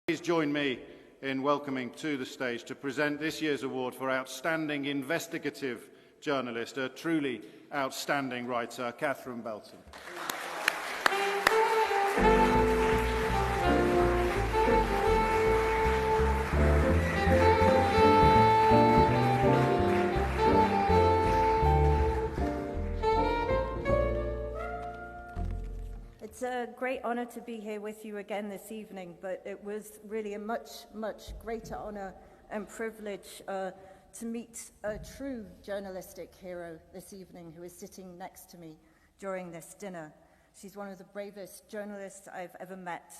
Please join me in welcoming to the stage to present this year's award for Outstanding Investigative Journalist, a truly outstanding writer, Catherine Belton. It's a great honor to be here with you again this evening, but it was really a much, much greater honor and privilege to meet a true journalistic hero this evening who is sitting next to me during this dinner. She's one of the bravest journalists I've ever met.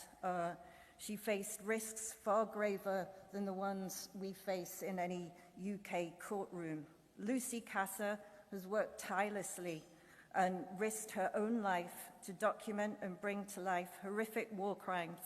She faced risks far graver than the ones we face in any UK courtroom. Lucy Kassa has worked tirelessly and risked her own life to document and bring to life horrific war crimes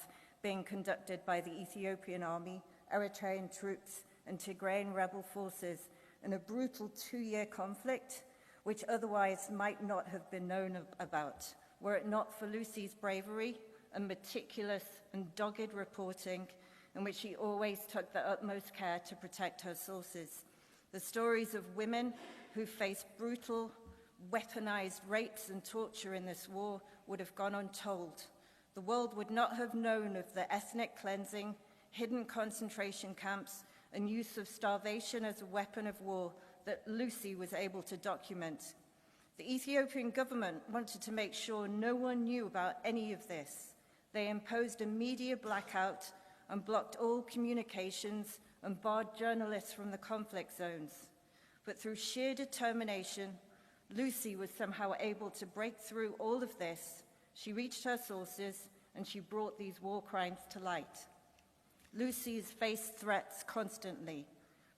being conducted by the Ethiopian army, Eritrean troops, and Tigrayan rebel forces in a brutal 2-year conflict which otherwise might not have been known about, were it not for Lucy's bravery and meticulous and dogged reporting in which she always took the utmost care to protect her sources. The stories of women who faced brutal, weaponized rapes and torture in this war would have gone untold. The world would not have known of the ethnic cleansing, hidden concentration camps, and use of starvation as a weapon of war that Lucy was able to document. The Ethiopian government wanted to make sure no one knew about any of this. They imposed a media blackout and blocked all communications and barred journalists from the conflict zones. But through sheer determination, Lucy was somehow able to break through all of this. She reached her sources and she brought these war crimes to light. Lucy's faced threats constantly,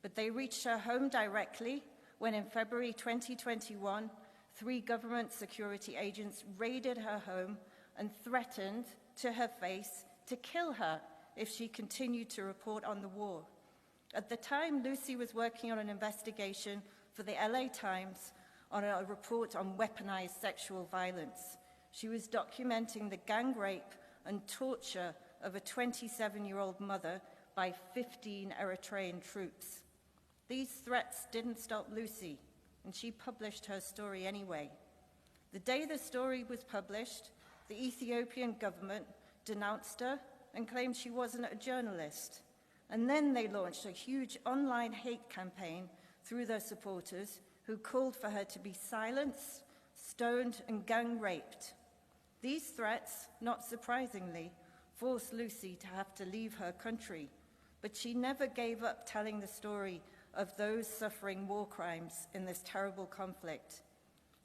but they reached her home directly when in February 2021, 3 government security agents raided her home and threatened to her face to kill her if she continued to report on the war. At the time, Lucy was working on an investigation for the LA Times on a report on weaponized sexual violence. She was documenting the gang rape and torture of a 27-year-old mother by 15 Eritrean troops. These threats didn't stop Lucy, and she published her story anyway. The day the story was published, the Ethiopian government denounced her and claimed she wasn't a journalist. And then they launched a huge online hate campaign through their supporters who called for her to be silenced, stoned, and gang raped. These threats, not surprisingly, forced Lucy to have to leave her country, but she never gave up telling the story of those suffering war crimes in this terrible conflict.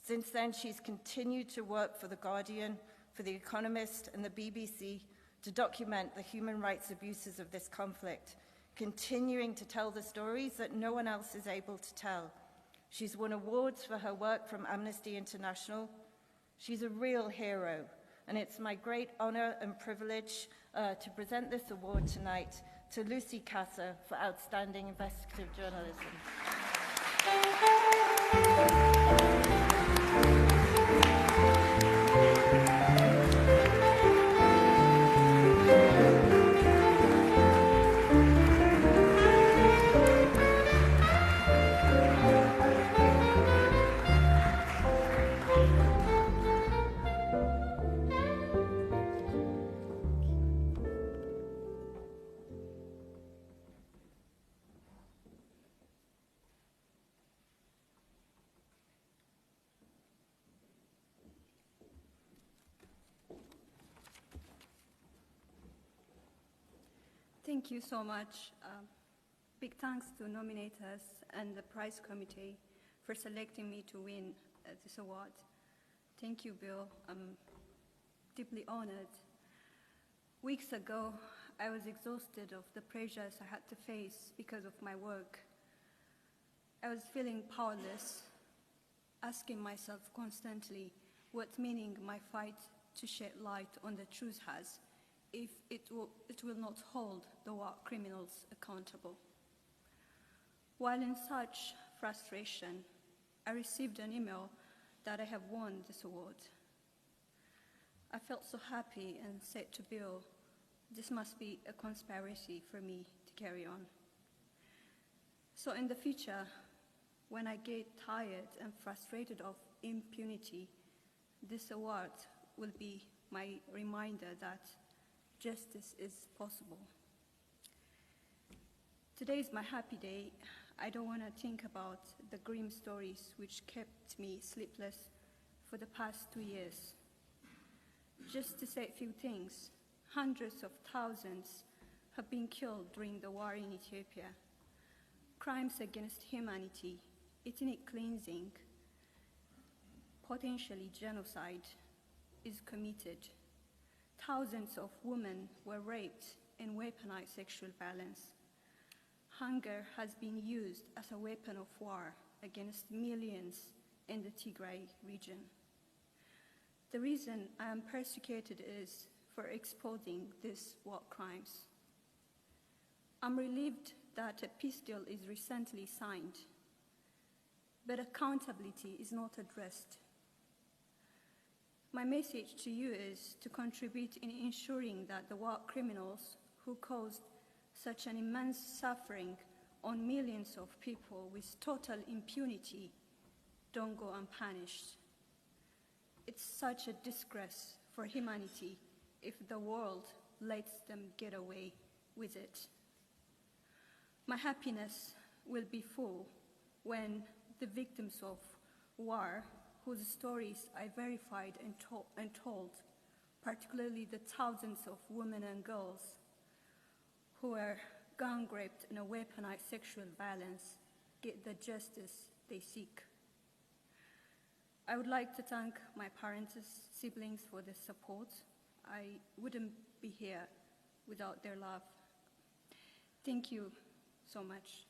Since then, she's continued to work for The Guardian, for The Economist, and the BBC to document the human rights abuses of this conflict, continuing to tell the stories that no one else is able to tell. She's won awards for her work from Amnesty International. She's a real hero, and it's my great honor and privilege to present this award tonight to Lucy Kassa for Outstanding Investigative Journalism. Thank you so much. Big thanks to nominators and the prize committee for selecting me to win this award. Thank you, Bill. I'm deeply honored. Weeks ago, I was exhausted of the pressures I had to face because of my work. I was feeling powerless, asking myself constantly what meaning my fight to shed light on the truth has if it will not hold the war criminals accountable. While in such frustration, I received an email that I have won this award. I felt so happy and said to Bill, This must be a conspiracy for me to carry on. So in the future, when I get tired and frustrated of impunity, this award will be my reminder that justice is possible. Today is my happy day. I don't want to think about the grim stories which kept me sleepless for the past 2 years. Just to say a few things, hundreds of thousands have been killed during the war in Ethiopia. Crimes against humanity, ethnic cleansing, potentially genocide is committed. Thousands of women were raped and weaponized sexual violence. Hunger has been used as a weapon of war against millions in the Tigray region. The reason I am persecuted is for exposing these war crimes. I'm relieved that a peace deal is recently signed, but accountability is not addressed. My message to you is to contribute in ensuring that the war criminals who caused such an immense suffering on millions of people with total impunity don't go unpunished. It's such a disgrace for humanity if the world lets them get away with it. My happiness will be full when the victims of war, whose stories I verified and told, particularly the thousands of women and girls who were gang-raped and weaponized sexual violence, get the justice they seek. I would like to thank my parents, siblings for their support. I wouldn't be here without their love. Thank you so much.